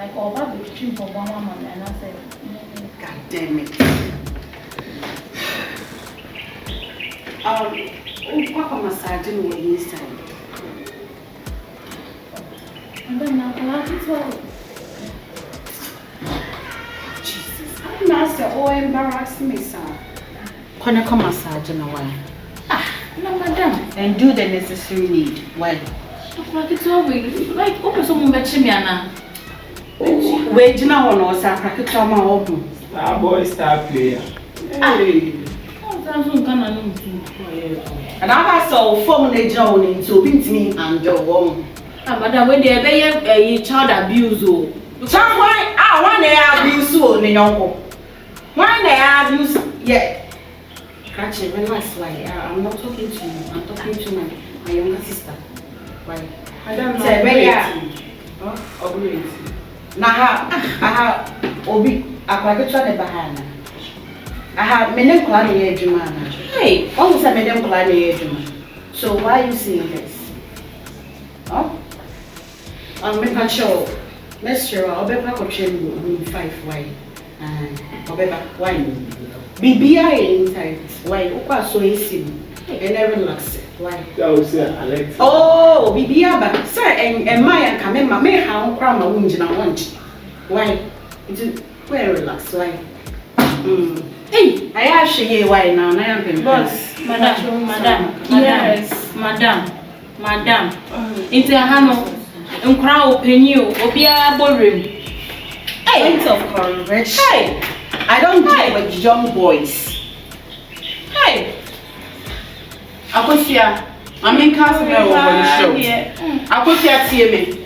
Like, oh, but the stream for one woman, and I said, God damn it. Papa massage no Lista. And then now Jesus, I'm master or embarrass me, sir. Can I come massage in a while? No, madam. And do the necessary need. Well, like open some Bachimiana. Wait, you know, no, sir, I could come open. Our boy star player. Hey. And I saw formula joining to beat me and your home. Madam, when they a child abuse, Child, why they abuse you, Nyonko? Why they abuse? Yeah. Catch it, relax, why? I'm not talking to you. I'm talking to my younger sister. Why? Madam, Say, where now, I have Obi, I quite try the Bahana. I have many client Jumana. Hey, almost a medium client Jumana. So, why are you saying this? Oh? I'm making sure. Let's sure I'll be back on chain 5 why. I'll be back wine. BBI inside. Why? Opa so easy. And I relax. Why? Alex. Oh, BBI back. Sir, and Maya come in, my may have crime a wound in a want. Why? It's very relaxed. Why? Hey, I actually why now? I am boss, madam. Yes, madam. Into a hano, and crowd penny, or be a ballroom. Hey, of courage. Hey, I don't deal with young boys. Hey, Akosia, I'm in Castle over the show. Akosia, see me.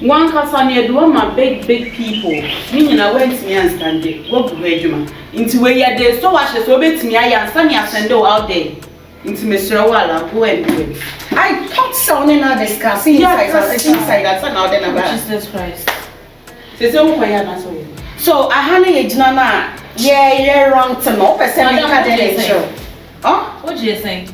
One casa near the one my big people. Meaning I went to me and stand there. What would you into where you are there? So much as over to me, I am standing and send out there. Into Mr. Walla, go and do it. I thought sounding now discussing inside that's another about Jesus Christ. So I had a Jana, yeah, wrong to no percent. Huh? What do you think?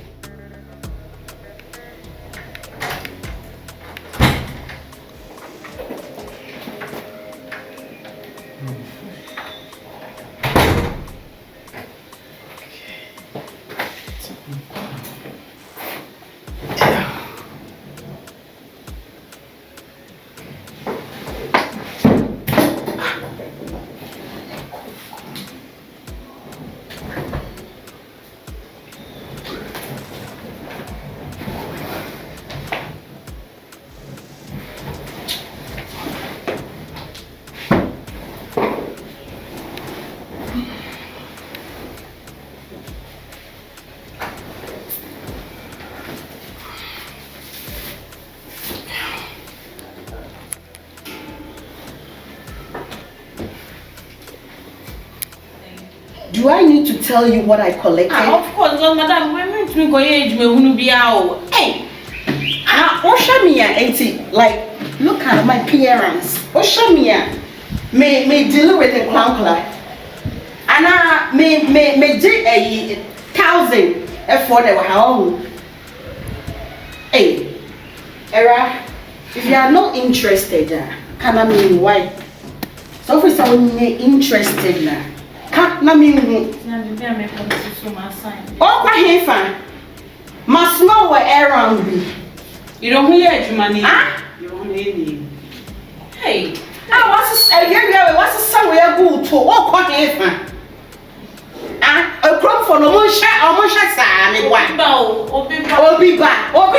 Do I need to tell you what I collected? Of course, madam, we're going to go age me who be out. Hey, Oshamia, auntie, like, look at my appearance. Oshamia, may deal with a clown club. And I may do 1,000 for the home. Hey, Era, if you are not interested, can I mean why? So for someone interested now. Can't na me hu. Oh, kwa hefa. Must know where around me. You don't hear it, money. Ah? You don't hear me. Hey. What's somewhere good to walk kwa hefa. A crop for no one shot, sa me wa. Obi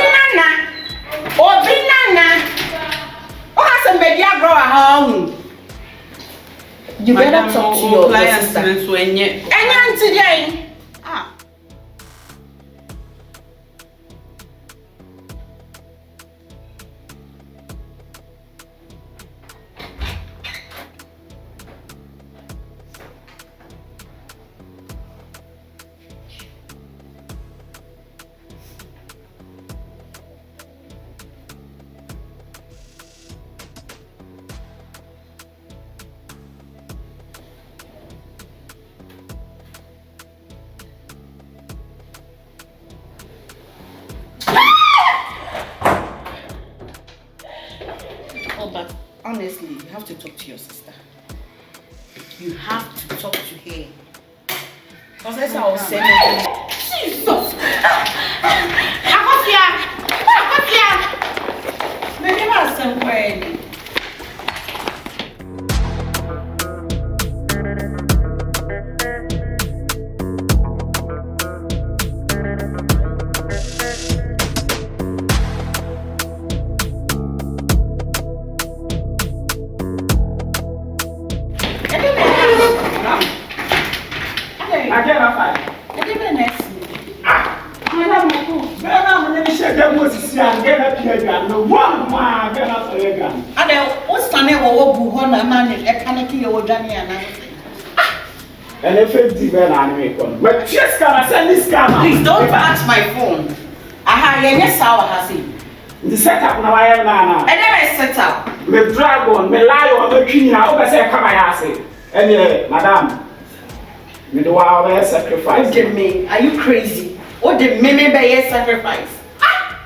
nana. Oh, has a media grow a home. You better talk to your sister. And today. But honestly, you have to talk to your sister. You have to talk to her. Because that's how I was saying. Jesus! Maybe that's somewhere. And effective and but just can I send this camera? Please don't touch my phone. Yes, how has it? The setup now I am now. And then I set up. Me dragon, me lion, me queen, I hope I say come I say. And madam, me do our sacrifice. What did me? Are you crazy? What did me be sacrifice?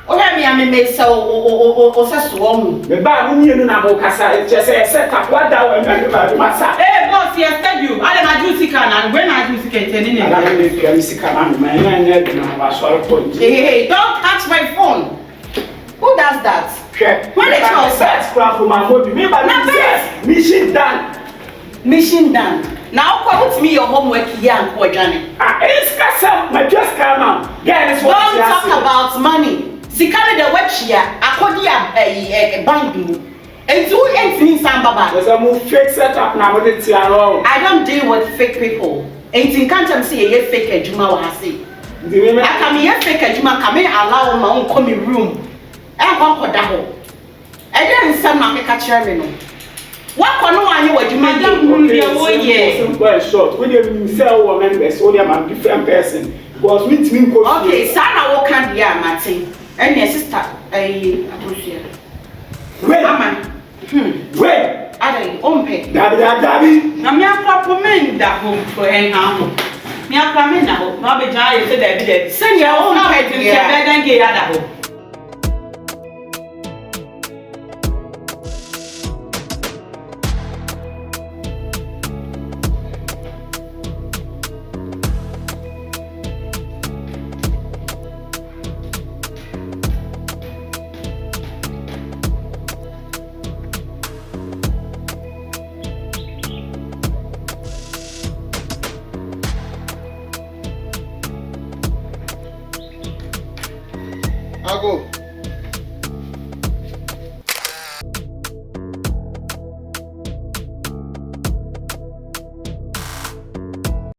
Ohemaa me make so swarm. Me ba mu nie na mo kasa e just set up what that when me ba do masa. Hey boss, yes, tell you. I am a juicy can and when I do sick tell you. I am a Sikapa&Nana, my name na wa so point. Hey, don't touch my phone. Who does that? When the child starts cry for my hobby, me ba mission done. Mission done. Now put me your homework here and Johnny. It's kasa, my just come out. Guys, don't talk about money. Sikapa the watch here, akodia a bank. And two ends sambaba. There's a move fake setup now with it. I don't deal with fake people. And in can't see a fake Juma Wasi. I come here fake Juma come in allow my own coming room. I want for that hole. I didn't send my catcher. What can no one you what you short. When you sell one members, so they are a different person. Because we think okay, Sana walk and yeah, Martin. And your sister, Afriyie. Wait, Aman. Wait. Are they on pay? Daddy. Na me appropriate that home for hen ham. Me appropriate na home. No be jai say that be there. Send your own pay to get better get that home. I'll go.